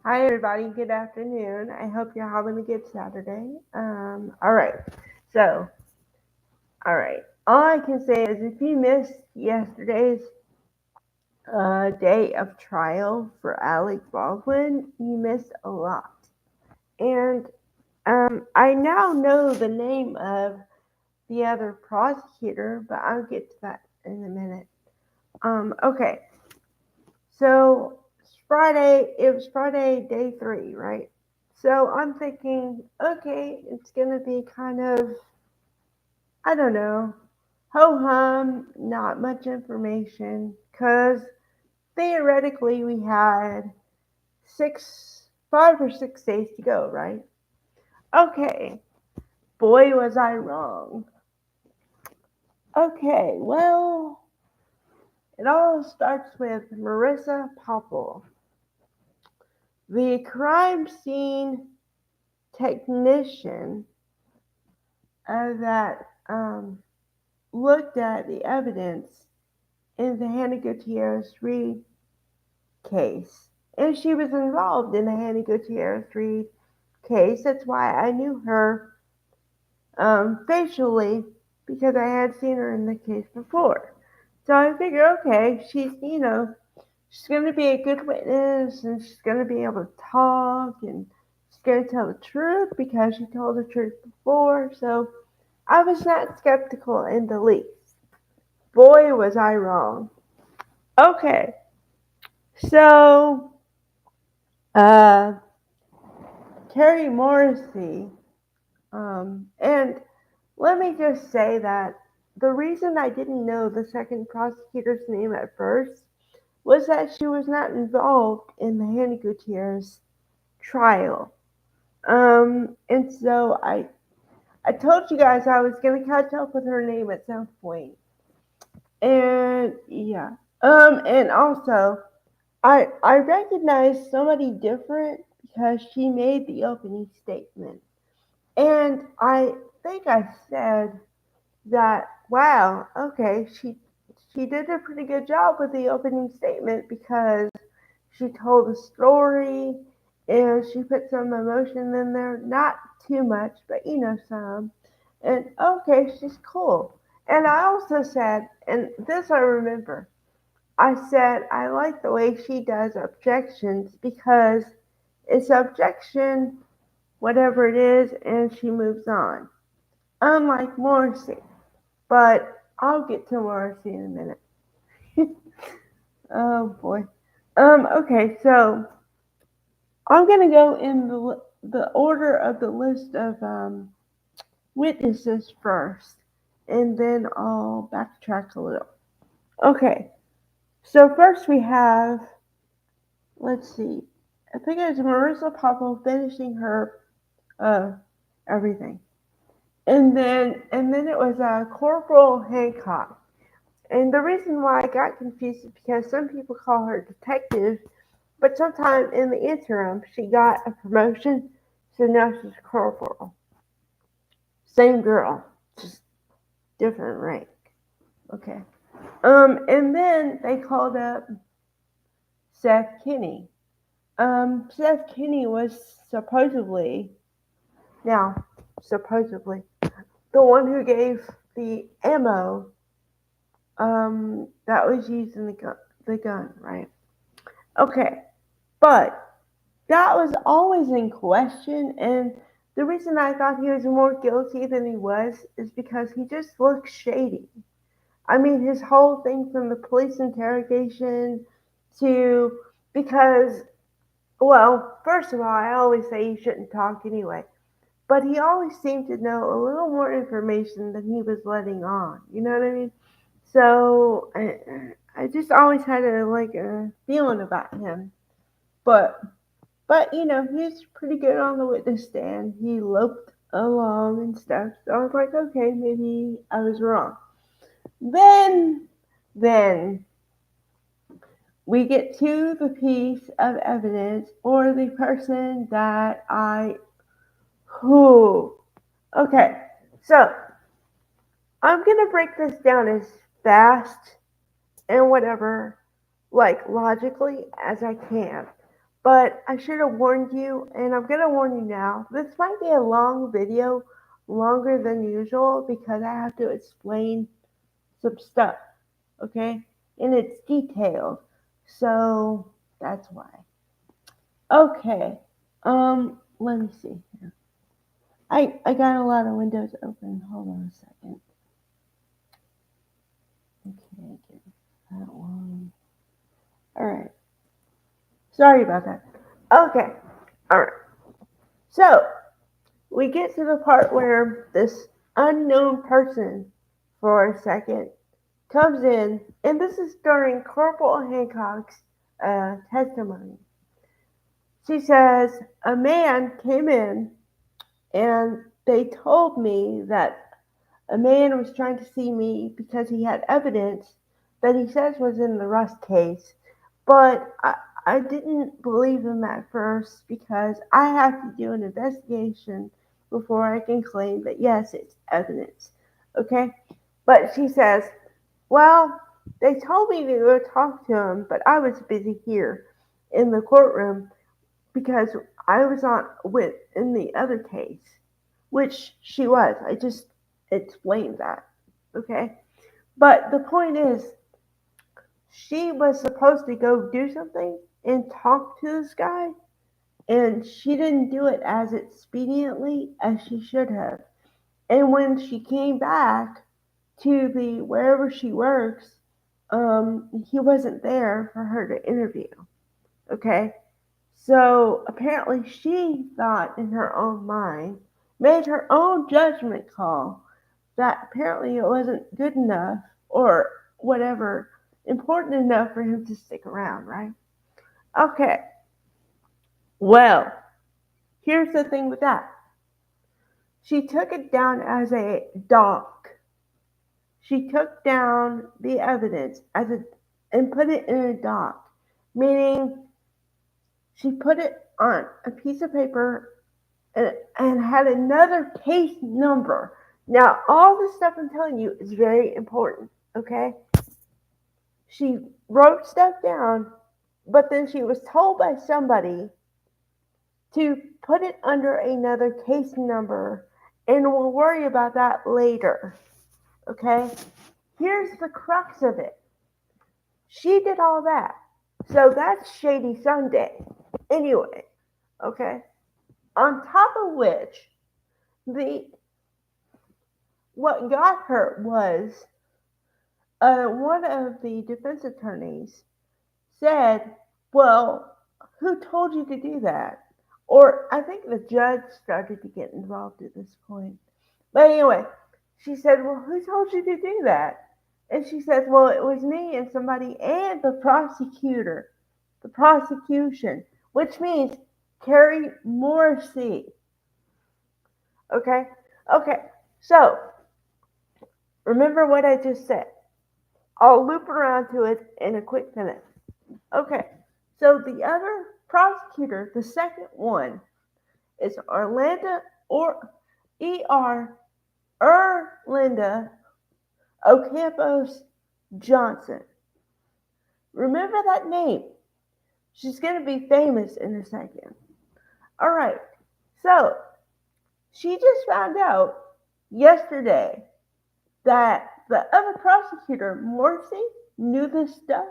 Hi, everybody. Good afternoon. I hope you're having a good Saturday. All right. So, all right. All I can say is if you missed yesterday's day of trial for Alec Baldwin, you missed a lot. And I now know the name of the other prosecutor, but I'll get to that in a minute. Okay. So, it was Friday, day 3, right? So I'm thinking, okay, it's gonna be kind of, I don't know, ho hum, not much information, because theoretically we had 5 or 6 days to go, right? Okay, boy, was I wrong. Okay, well, it all starts with Marissa Popple, the crime scene technician that looked at the evidence in the Hannah Gutierrez Reed case. And she was involved in the Hannah Gutierrez Reed case. That's why I knew her facially because I had seen her in the case before. So I figured, okay, she's going to be a good witness and she's going to be able to talk and she's going to tell the truth because she told the truth before. So I was not skeptical in the least. Boy, was I wrong. Okay, so uh, Terry Morrissey, and let me just say that the reason I didn't know the second prosecutor's name at first was that she was not involved in the Hannah Gutierrez trial. And so I told you guys I was gonna catch up with her name at some point. And yeah. And also I recognized somebody different because she made the opening statement. And I think I said that, wow, okay, she did a pretty good job with the opening statement because she told a story and she put some emotion in there, not too much, but some. And okay, she's cool. And I also said, and this I remember, I said I like the way she does objections because it's objection, whatever it is, and she moves on. Unlike Morrissey. But I'll get to Morrissey in a minute. Oh boy. Okay, so I'm gonna go in the order of the list of witnesses first, and then I'll backtrack a little. Okay, so first we have, let's see, I think it was Marissa Popple finishing her uh, everything. And then it was Corporal Hancock. And the reason why I got confused is because some people call her detective, but sometime in the interim she got a promotion, so now she's corporal. Same girl, just different rank. Okay. And then they called up Seth Kinney. Seth Kinney was now supposedly, the one who gave the ammo that was used in the gun, right? Okay, but that was always in question, and the reason I thought he was more guilty than he was is because he just looked shady. I mean, his whole thing from the police interrogation to because, well, first of all, I always say you shouldn't talk anyway, but he always seemed to know a little more information than he was letting on. You know what I mean? So I just always had a feeling about him. But he's pretty good on the witness stand. He loped along and stuff. So I was like, okay, maybe I was wrong. Then then we get to the piece of evidence or the person that I who okay. So I'm gonna break this down as fast and whatever, like logically as I can. But I should have warned you, and I'm going to warn you now. This might be a long video, longer than usual, because I have to explain some stuff, okay? And it's detailed. So that's why. Okay. Let me see here. I got a lot of windows open. Hold on a second. Okay, get that one. All right. Sorry about that. Okay. All right. So we get to the part where this unknown person, for a second, comes in, and this is during Corporal Hancock's testimony. She says, a man came in and they told me that a man was trying to see me because he had evidence that he says was in the Rust case, but I didn't believe him at first because I have to do an investigation before I can claim that yes, it's evidence. Okay? But she says, well, they told me to go talk to him, but I was busy here in the courtroom because I was on with in the other case, which she was. I just explained that. Okay? But the point is, she was supposed to go do something and talk to this guy, and she didn't do it as expediently as she should have. And when she came back to the wherever she works, he wasn't there for her to interview. Okay? So apparently she thought in her own mind, made her own judgment call that apparently it wasn't good enough or whatever important enough for him to stick around, right? Okay, well, here's the thing with that. She took it down as a doc. She took down the evidence as a and put it in a doc, meaning she put it on a piece of paper and had another case number. Now, all the stuff I'm telling you is very important, okay? She wrote stuff down, but then she was told by somebody to put it under another case number, and we'll worry about that later, okay? Here's the crux of it. She did all that. So that's Shady Sunday. Anyway, okay? On top of which, the what got her was one of the defense attorneys said, well, who told you to do that? Or I think the judge started to get involved at this point. But anyway, she said, well, who told you to do that? And she says, well, it was me and somebody and the prosecutor, the prosecution, which means Carrie Morrissey. Okay? Okay, so remember what I just said. I'll loop around to it in a quick minute. Okay, so the other prosecutor, the second one, is Orlando or E.R. Erlinda Ocampos Johnson. Remember that name. She's going to be famous in a second. All right, so she just found out yesterday that the other prosecutor, Morrissey, knew this stuff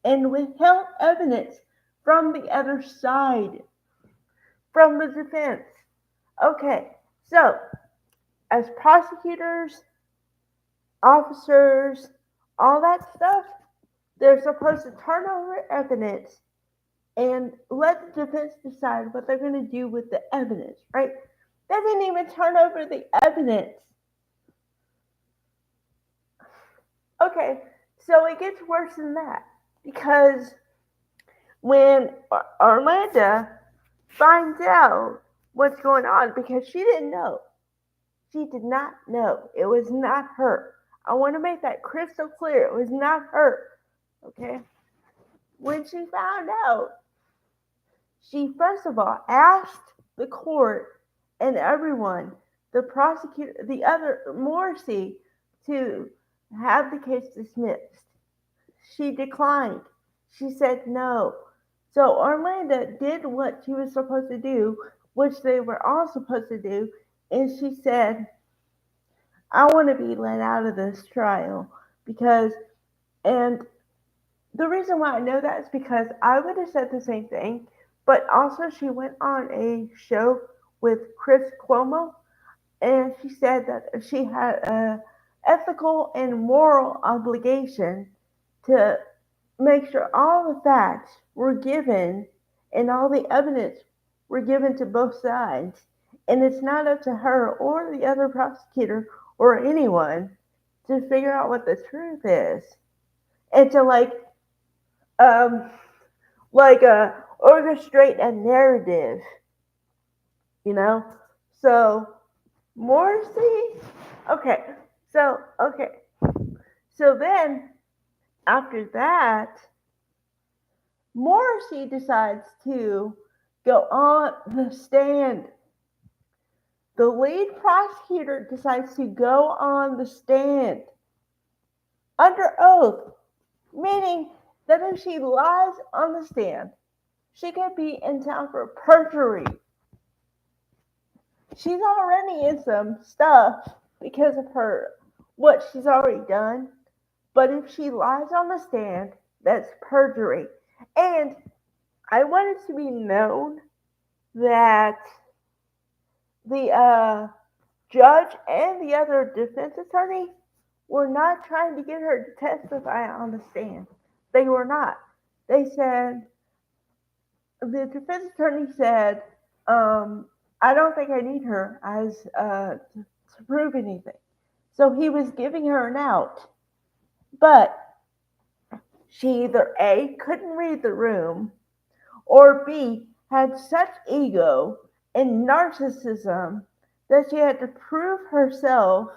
and withheld evidence from the other side, from the defense. Okay, so as prosecutors, officers, all that stuff, they're supposed to turn over evidence and let the defense decide what they're going to do with the evidence, right? They didn't even turn over the evidence. Okay, so it gets worse than that because when Orlando finds out what's going on, because she didn't know, she did not know. It was not her. I want to make that crystal clear. It was not her. Okay? When she found out, she first of all asked the court and everyone, the prosecutor, the other Morrissey, to have the case dismissed. She declined. She said no. So Orlando did what she was supposed to do, which they were all supposed to do, and she said, I want to be let out of this trial because, and the reason why I know that is because I would have said the same thing, but also she went on a show with Chris Cuomo, and she said that she had a ethical and moral obligation to make sure all the facts were given and all the evidence were given to both sides. And it's not up to her or the other prosecutor or anyone to figure out what the truth is and to um orchestrate a narrative, you know. So Morrissey, okay, okay, so then after that, Morrissey decides to go on the stand. The lead prosecutor decides to go on the stand under oath, meaning that if she lies on the stand, she could be in town for perjury. She's already in some stuff because of her what she's already done. But if she lies on the stand, that's perjury. And I want it to be known that the judge and the other defense attorney were not trying to get her to testify on the stand. They were not. They said, the defense attorney said, I don't think I need her as to prove anything. So he was giving her an out. But she either A, couldn't read the room, or B, had such ego and narcissism that she had to prove herself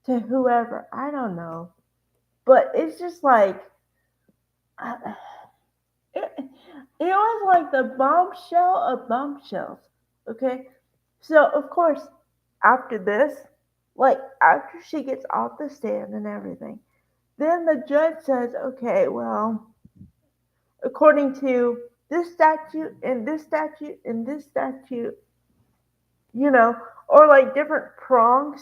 to whoever. I don't know. But it's just like, it was like the bombshell of bombshells. Okay? So, of course, after this, like after she gets off the stand and everything, then the judge says, okay, well, according to this statute and this statute and this statute, or like different prongs.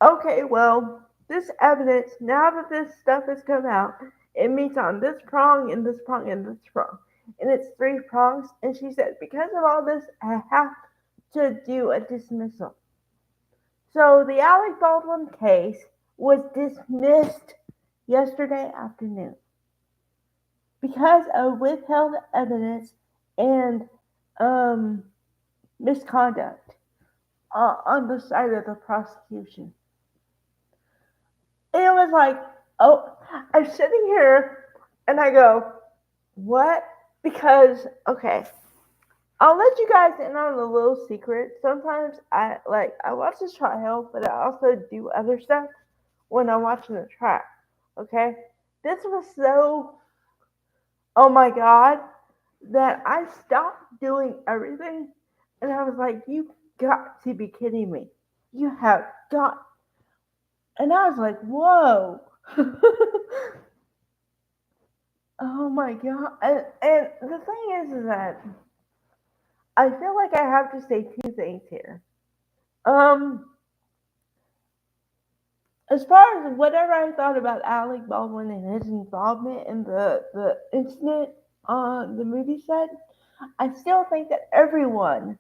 Okay, well, this evidence, now that this stuff has come out, it meets on this prong and this prong and this prong. And it's three prongs. And she said, because of all this, I have to do a dismissal. So the Alec Baldwin case was dismissed yesterday afternoon because of withheld evidence and um, misconduct on the side of the prosecution. It was like, oh, I'm sitting here and I go, what? Because, okay, I'll let you guys in on a little secret. Sometimes I watch the trial, but I also do other stuff when I'm watching the trial. Okay? This was so, oh my God, that I stopped doing everything and I was like, you got to be kidding me. You have got. And I was like, whoa. Oh my God. And the thing is that I feel like I have to say two things here. Um, as far as whatever I thought about Alec Baldwin and his involvement in the incident on the movie set, I still think that everyone,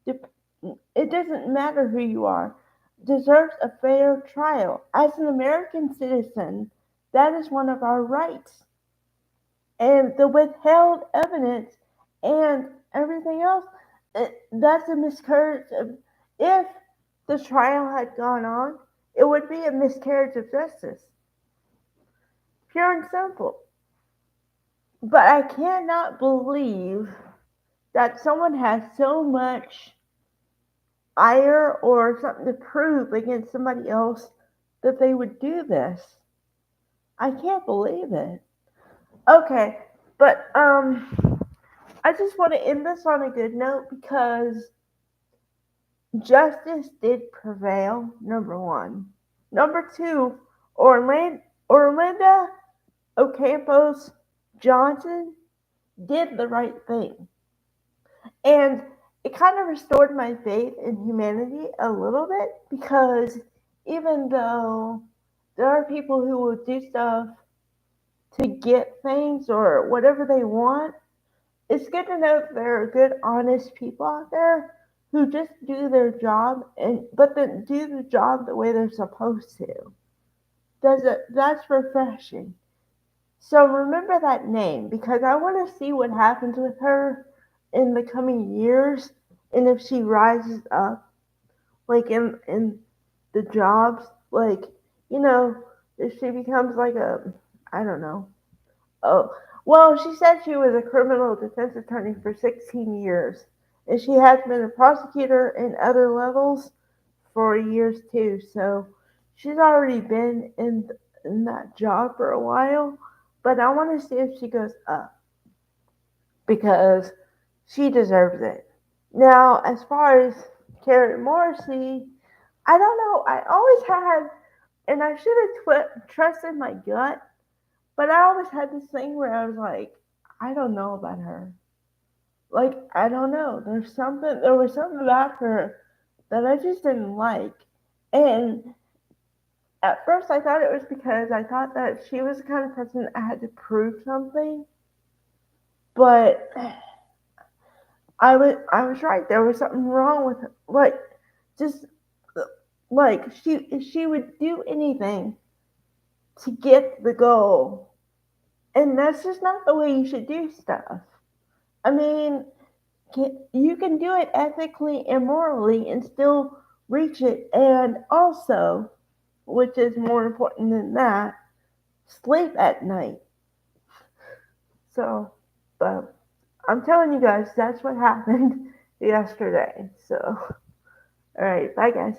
it doesn't matter who you are, deserves a fair trial. As an American citizen, that is one of our rights. And the withheld evidence and everything else, that's a miscarriage of, if the trial had gone on, it would be a miscarriage of justice. Pure and simple. But I cannot believe that someone has so much ire or something to prove against somebody else that they would do this. I can't believe it. Okay, but I just want to end this on a good note because justice did prevail, number one. Number two, Orlando Ocampos Johnson did the right thing. And it kind of restored my faith in humanity a little bit because even though there are people who will do stuff to get things or whatever they want, it's good to know that there are good, honest people out there who just do their job and but then do the job the way they're supposed to. That's refreshing. So remember that name because I want to see what happens with her in the coming years and if she rises up like in the jobs like you know if she becomes like a I don't know. Oh, well, she said she was a criminal defense attorney for 16 years and she has been a prosecutor in other levels for years too. So she's already been in that job for a while, but I want to see if she goes up because she deserves it. Now, as far as Carrie Morrissey, I don't know. I always had, and I should have trusted my gut, but I always had this thing where I was like, I don't know about her. Like, I don't know. There was something about her that I just didn't like. And at first, I thought it was because I thought that she was the kind of person that had to prove something. But I was right. There was something wrong with her. Like just like she would do anything to get the goal, and that's just not the way you should do stuff. I mean, you can do it ethically and morally and still reach it, and also, which is more important than that, sleep at night. So, but I'm telling you guys, that's what happened yesterday. So, all right, bye guys.